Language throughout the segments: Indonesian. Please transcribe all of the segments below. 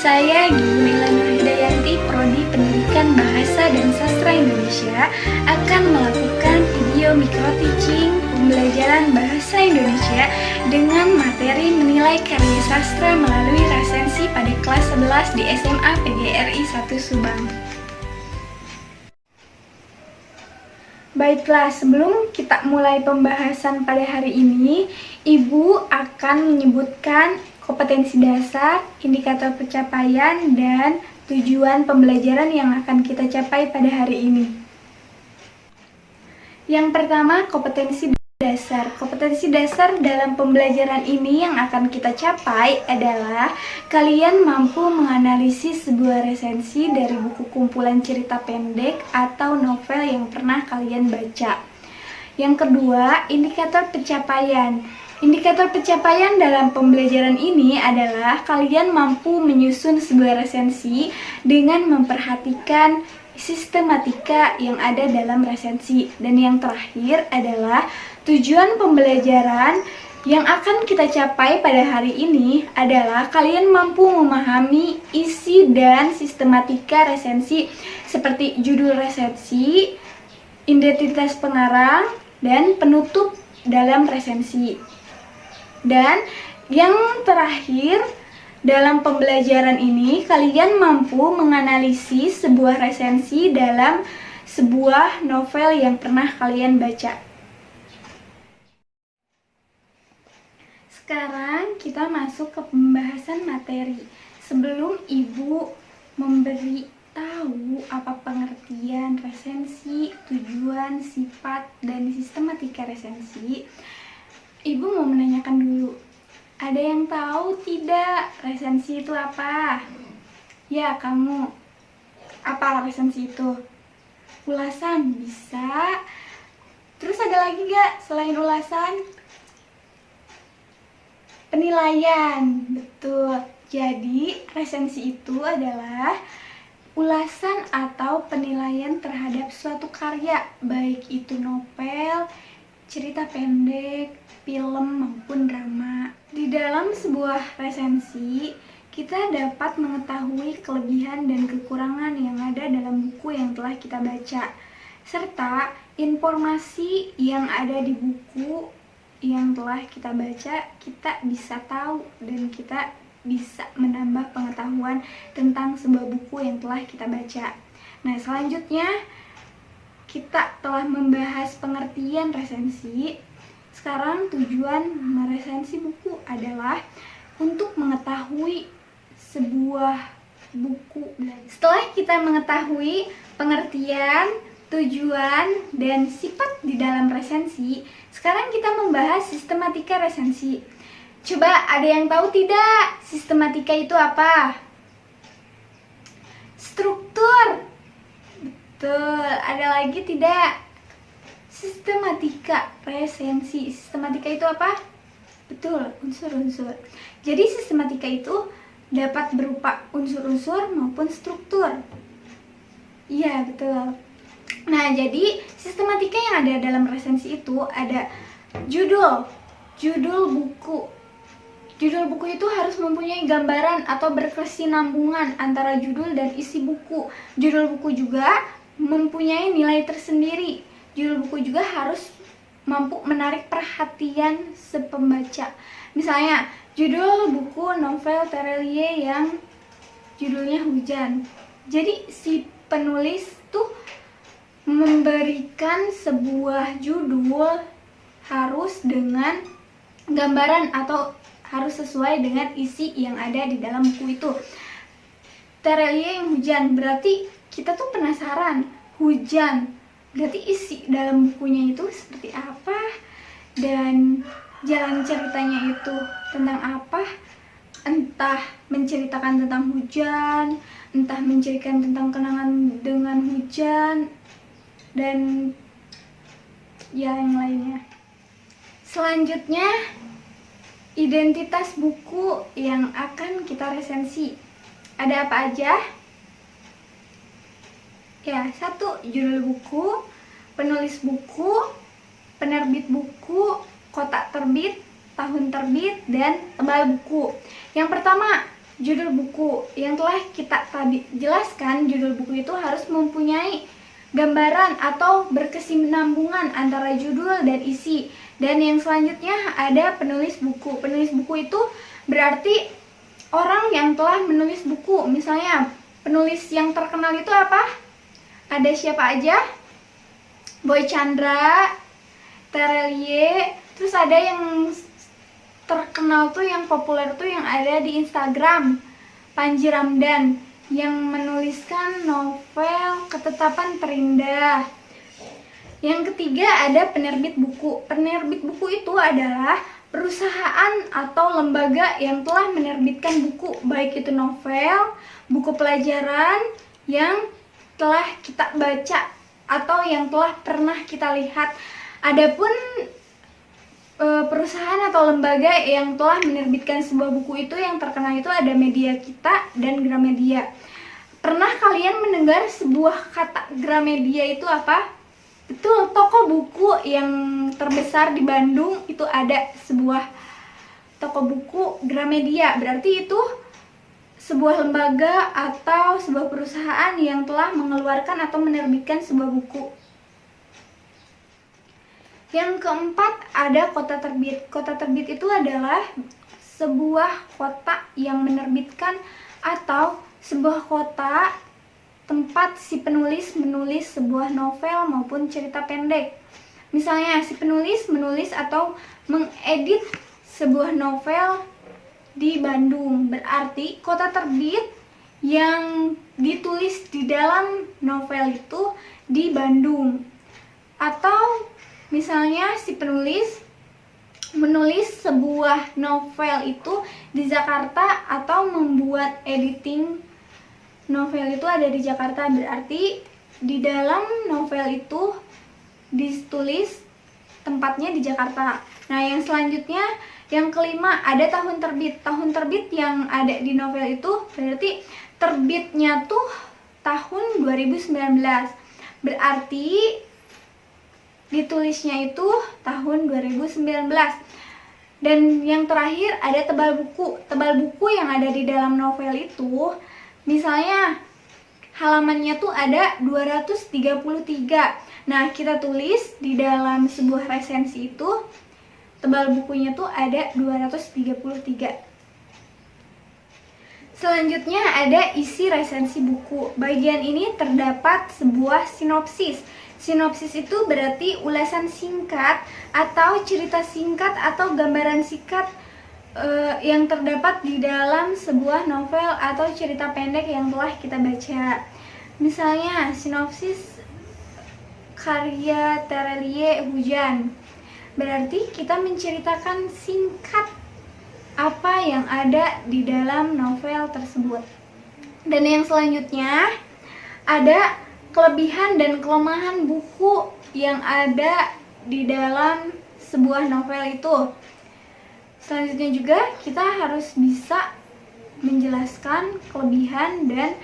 Saya Gimela Nurhidayanti, Prodi Pendidikan Bahasa dan Sastra Indonesia, akan melakukan video micro-teaching pembelajaran Bahasa Indonesia dengan materi menilai karya sastra melalui resensi pada kelas 11 di SMA PGRI 1 Subang. Baiklah, sebelum kita mulai pembahasan pada hari ini, Ibu akan menyebutkan kompetensi dasar, indikator pencapaian, dan tujuan pembelajaran yang akan kita capai pada hari ini. Yang pertama, kompetensi dasar. Kompetensi dasar dalam pembelajaran ini yang akan kita capai adalah kalian mampu menganalisis sebuah resensi dari buku kumpulan cerita pendek atau novel yang pernah kalian baca. Yang kedua, indikator pencapaian. Indikator pencapaian dalam pembelajaran ini adalah kalian mampu menyusun sebuah resensi dengan memperhatikan sistematika yang ada dalam resensi. Dan yang terakhir adalah tujuan pembelajaran yang akan kita capai pada hari ini adalah kalian mampu memahami isi dan sistematika resensi seperti judul resensi, identitas pengarang, dan penutup dalam resensi. Dan yang terakhir, dalam pembelajaran ini kalian mampu menganalisis sebuah resensi dalam sebuah novel yang pernah kalian baca. Sekarang kita masuk ke pembahasan materi. Sebelum Ibu memberi tahu apa pengertian resensi, tujuan, sifat, dan sistematika resensi, Ibu mau menanyakan dulu, ada yang tahu tidak resensi itu apa? Ya, kamu. Apa resensi itu? Ulasan, bisa. Terus ada lagi gak selain ulasan? Penilaian, betul. Jadi, resensi itu adalah ulasan atau penilaian terhadap suatu karya, baik itu novel, cerita pendek, film, maupun drama. Di dalam sebuah resensi, kita dapat mengetahui kelebihan dan kekurangan yang ada dalam buku yang telah kita baca, serta informasi yang ada di buku yang telah kita baca, kita bisa tahu dan kita bisa menambah pengetahuan tentang sebuah buku yang telah kita baca. Nah, selanjutnya kita telah membahas pengertian resensi. Sekarang tujuan meresensi buku adalah untuk mengetahui sebuah buku. Setelah kita mengetahui pengertian, tujuan, dan sifat di dalam resensi, sekarang kita membahas sistematika resensi. Coba ada yang tahu tidak sistematika itu apa? Struktur. Betul. Ada lagi tidak? Sistematika resensi. Sistematika itu apa? Betul, unsur-unsur. Jadi sistematika itu dapat berupa unsur-unsur maupun struktur. Iya, betul. Nah, jadi sistematika yang ada dalam resensi itu ada judul buku. Judul buku itu harus mempunyai gambaran atau berkesinambungan antara judul dan isi buku. Judul buku juga mempunyai nilai tersendiri. Judul buku juga harus mampu menarik perhatian si pembaca. Misalnya, judul buku novel Terelie yang judulnya Hujan. Jadi, si penulis tuh memberikan sebuah judul harus dengan gambaran atau harus sesuai dengan isi yang ada di dalam buku itu. Terelie yang Hujan, berarti kita tuh penasaran, hujan. Berarti isi dalam bukunya itu seperti apa dan jalan ceritanya itu tentang apa, entah menceritakan tentang hujan, entah menceritakan tentang kenangan dengan hujan, dan ya yang lainnya. Selanjutnya, identitas buku yang akan kita resensi. Ada apa aja? Ya, 1. Judul buku, penulis buku, penerbit buku, kota terbit, tahun terbit, dan tebal buku. Yang pertama, Judul buku yang telah kita tadi jelaskan, judul buku itu harus mempunyai gambaran atau berkesinambungan antara judul dan isi. Dan yang selanjutnya ada penulis buku. Penulis buku itu berarti orang yang telah menulis buku. Misalnya penulis yang terkenal itu apa? Ada siapa aja? Boy Chandra, Terelie, terus ada yang terkenal tuh, yang populer tuh yang ada di Instagram, Panji Ramdan, yang menuliskan novel Ketetapan Terindah. Yang ketiga ada penerbit buku. Penerbit buku itu adalah perusahaan atau lembaga yang telah menerbitkan buku, baik itu novel, buku pelajaran yang telah kita baca atau yang telah pernah kita lihat. Adapun perusahaan atau lembaga yang telah menerbitkan sebuah buku itu yang terkenal itu ada Media Kita dan Gramedia. Pernah kalian mendengar sebuah kata Gramedia itu apa? Betul, toko buku yang terbesar di Bandung itu ada sebuah toko buku Gramedia. Berarti itu sebuah lembaga atau sebuah perusahaan yang telah mengeluarkan atau menerbitkan sebuah buku. Yang keempat ada kota terbit. Kota terbit itu adalah sebuah kota yang menerbitkan atau sebuah kota tempat si penulis menulis sebuah novel maupun cerita pendek. Misalnya si penulis menulis atau mengedit sebuah novel di Bandung. Berarti kota terbit yang ditulis di dalam novel itu di Bandung. Atau misalnya si penulis menulis sebuah novel itu di Jakarta atau membuat editing novel itu ada di Jakarta, berarti di dalam novel itu ditulis tempatnya di Jakarta. Nah, yang selanjutnya yang kelima ada tahun terbit. Tahun terbit yang ada di novel itu berarti terbitnya tuh tahun 2019. Berarti ditulisnya itu tahun 2019. Dan yang terakhir ada tebal buku. Tebal buku yang ada di dalam novel itu, misalnya halamannya tuh ada 233. Nah, kita tulis di dalam sebuah resensi itu tebal bukunya tuh ada 233. Selanjutnya ada isi resensi buku. Bagian ini terdapat sebuah sinopsis. Sinopsis itu berarti ulasan singkat atau cerita singkat atau gambaran singkat yang terdapat di dalam sebuah novel atau cerita pendek yang telah kita baca. Misalnya sinopsis karya Terelie Hujan. Berarti kita menceritakan singkat apa yang ada di dalam novel tersebut. Dan yang selanjutnya ada kelebihan dan kelemahan buku yang ada di dalam sebuah novel itu. Selanjutnya juga kita harus bisa menjelaskan kelebihan dan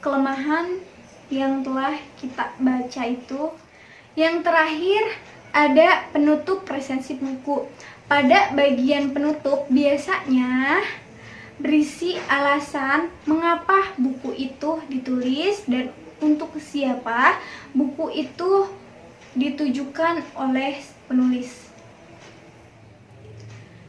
kelemahan yang telah kita baca itu. Yang terakhir ada penutup resensi buku. Pada bagian penutup biasanya berisi alasan mengapa buku itu ditulis dan untuk siapa buku itu ditujukan oleh penulis.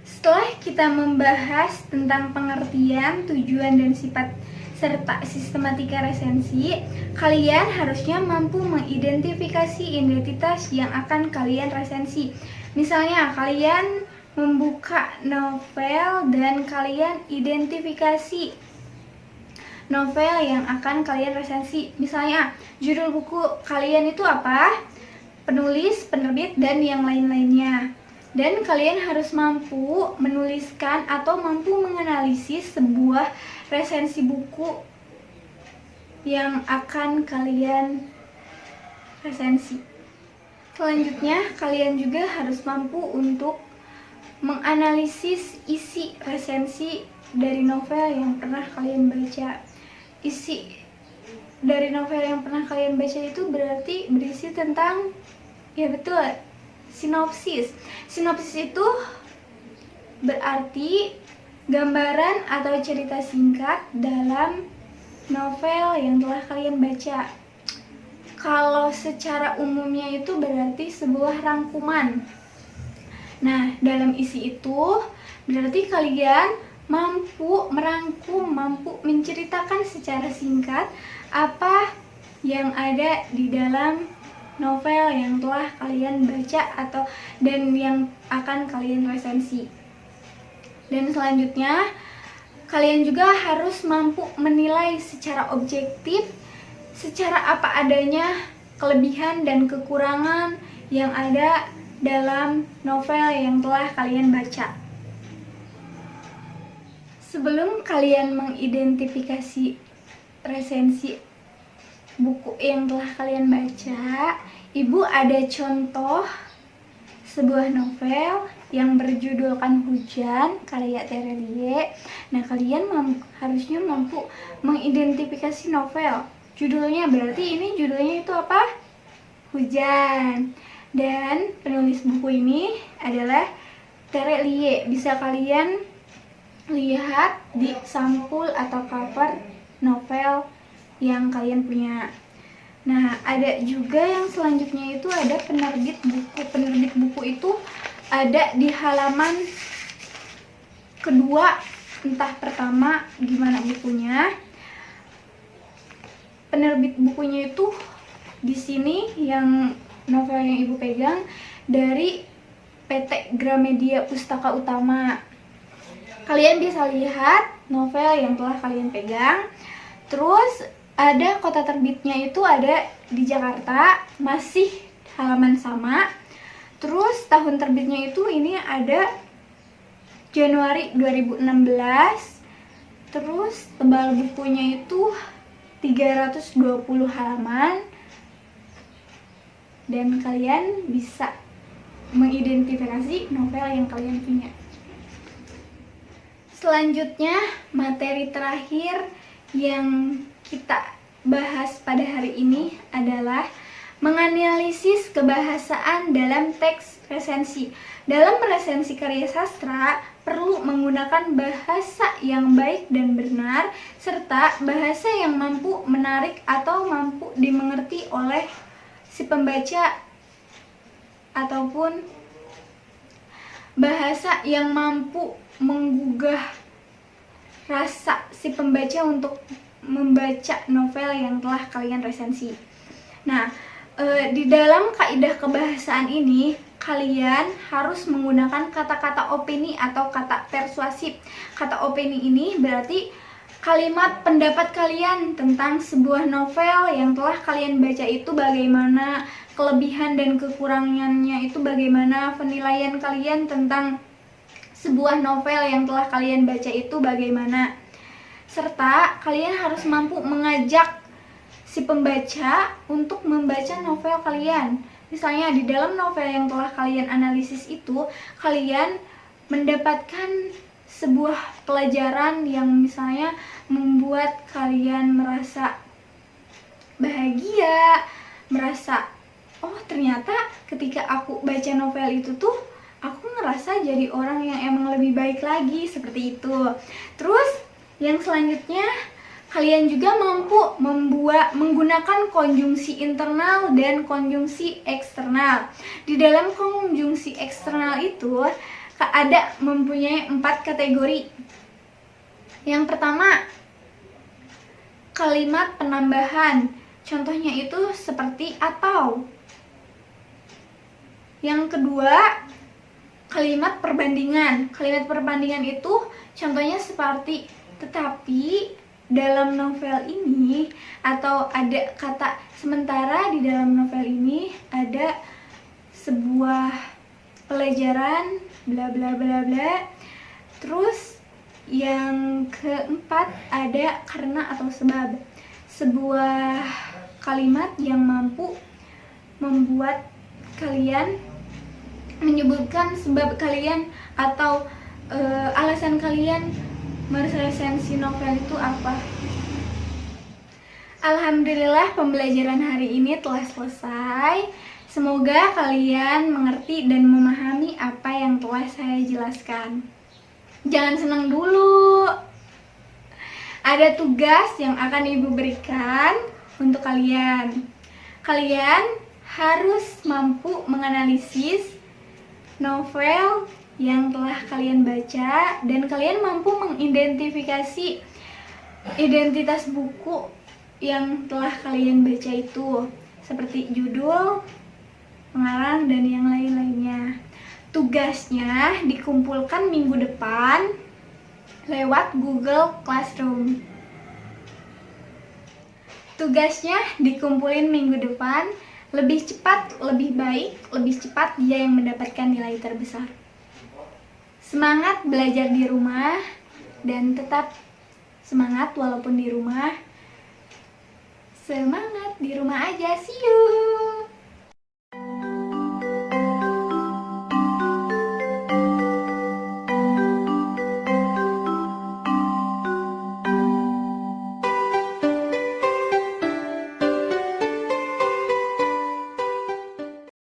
Setelah kita membahas tentang pengertian, tujuan, dan sifat serta sistematika resensi, kalian harusnya mampu mengidentifikasi identitas yang akan kalian resensi. Misalnya, kalian membuka novel dan kalian identifikasi novel yang akan kalian resensi. Misalnya, judul buku kalian itu apa? Penulis, penerbit, dan yang lain-lainnya. Dan kalian harus mampu menuliskan atau mampu menganalisis sebuah resensi buku yang akan kalian resensi. Selanjutnya, kalian juga harus mampu untuk menganalisis isi resensi dari novel yang pernah kalian baca. Isi dari novel yang pernah kalian baca itu berarti berisi tentang, ya betul, sinopsis. Sinopsis itu berarti gambaran atau cerita singkat dalam novel yang telah kalian baca. Kalau secara umumnya itu berarti sebuah rangkuman. Nah, dalam isi itu berarti kalian mampu merangkum, mampu menceritakan secara singkat apa yang ada di dalam novel yang telah kalian baca dan yang akan kalian resensi. Dan selanjutnya, kalian juga harus mampu menilai secara objektif, secara apa adanya, kelebihan dan kekurangan yang ada dalam novel yang telah kalian baca. Sebelum kalian mengidentifikasi resensi buku yang telah kalian baca, Ibu ada contoh sebuah novel yang berjudulkan Hujan karya Terelie. Nah, kalian harusnya mampu mengidentifikasi novel. Judulnya berarti ini judulnya itu apa? Hujan. Dan penulis buku ini adalah Terelie. Bisa kalian lihat di sampul atau cover novel yang kalian punya. Nah, ada juga yang selanjutnya itu ada penerbit buku. Penerbit buku itu ada di halaman kedua, entah pertama gimana bukunya. Penerbit bukunya itu di sini yang novel yang Ibu pegang dari PT Gramedia Pustaka Utama. Kalian bisa lihat novel yang telah kalian pegang. Terus ada kota terbitnya itu ada di Jakarta, masih halaman sama. Terus tahun terbitnya itu ini ada Januari 2016. Terus tebal bukunya itu 320 halaman. Dan kalian bisa mengidentifikasi novel yang kalian punya. Selanjutnya, materi terakhir yang kita bahas pada hari ini adalah menganalisis kebahasaan dalam teks resensi. Dalam resensi karya sastra, perlu menggunakan bahasa yang baik dan benar, serta bahasa yang mampu menarik atau mampu dimengerti oleh si pembaca, ataupun bahasa yang mampu menggugah rasa si pembaca untuk membaca novel yang telah kalian resensi. Nah, di dalam kaidah kebahasaan ini kalian harus menggunakan kata-kata opini atau kata persuasif. Kata opini ini berarti kalimat pendapat kalian tentang sebuah novel yang telah kalian baca itu bagaimana, kelebihan dan kekurangannya itu bagaimana, penilaian kalian tentang sebuah novel yang telah kalian baca itu bagaimana. Serta kalian harus mampu mengajak si pembaca untuk membaca novel kalian. Misalnya di dalam novel yang telah kalian analisis itu, kalian mendapatkan sebuah pelajaran yang misalnya membuat kalian merasa bahagia, merasa, oh ternyata ketika aku baca novel itu tuh aku ngerasa jadi orang yang emang lebih baik lagi, seperti itu. Terus yang selanjutnya, kalian juga mampu menggunakan konjungsi internal dan konjungsi eksternal. Di dalam konjungsi eksternal itu ada mempunyai 4 kategori. Yang pertama, kalimat penambahan. Contohnya itu seperti atau. Yang kedua, kalimat perbandingan. Kalimat perbandingan itu contohnya seperti tetapi dalam novel ini, atau ada kata sementara di dalam novel ini ada sebuah pelajaran bla bla bla bla. Terus yang keempat ada karena atau sebab. Sebuah kalimat yang mampu membuat kalian menyebutkan sebab kalian atau alasan kalian meresensi novel itu apa. Alhamdulillah, pembelajaran hari ini telah selesai. Semoga kalian mengerti dan memahami apa yang telah saya jelaskan. Jangan senang dulu. Ada tugas yang akan Ibu berikan untuk kalian. Kalian harus mampu menganalisis novel yang telah kalian baca dan kalian mampu mengidentifikasi identitas buku yang telah kalian baca itu, seperti judul, pengarang, dan yang lain-lainnya. Tugasnya dikumpulkan minggu depan lewat Google Classroom. Tugasnya dikumpulin minggu depan, lebih cepat, lebih baik, lebih cepat dia yang mendapatkan nilai terbesar. Semangat belajar di rumah dan tetap semangat walaupun di rumah. Semangat di rumah aja, see you!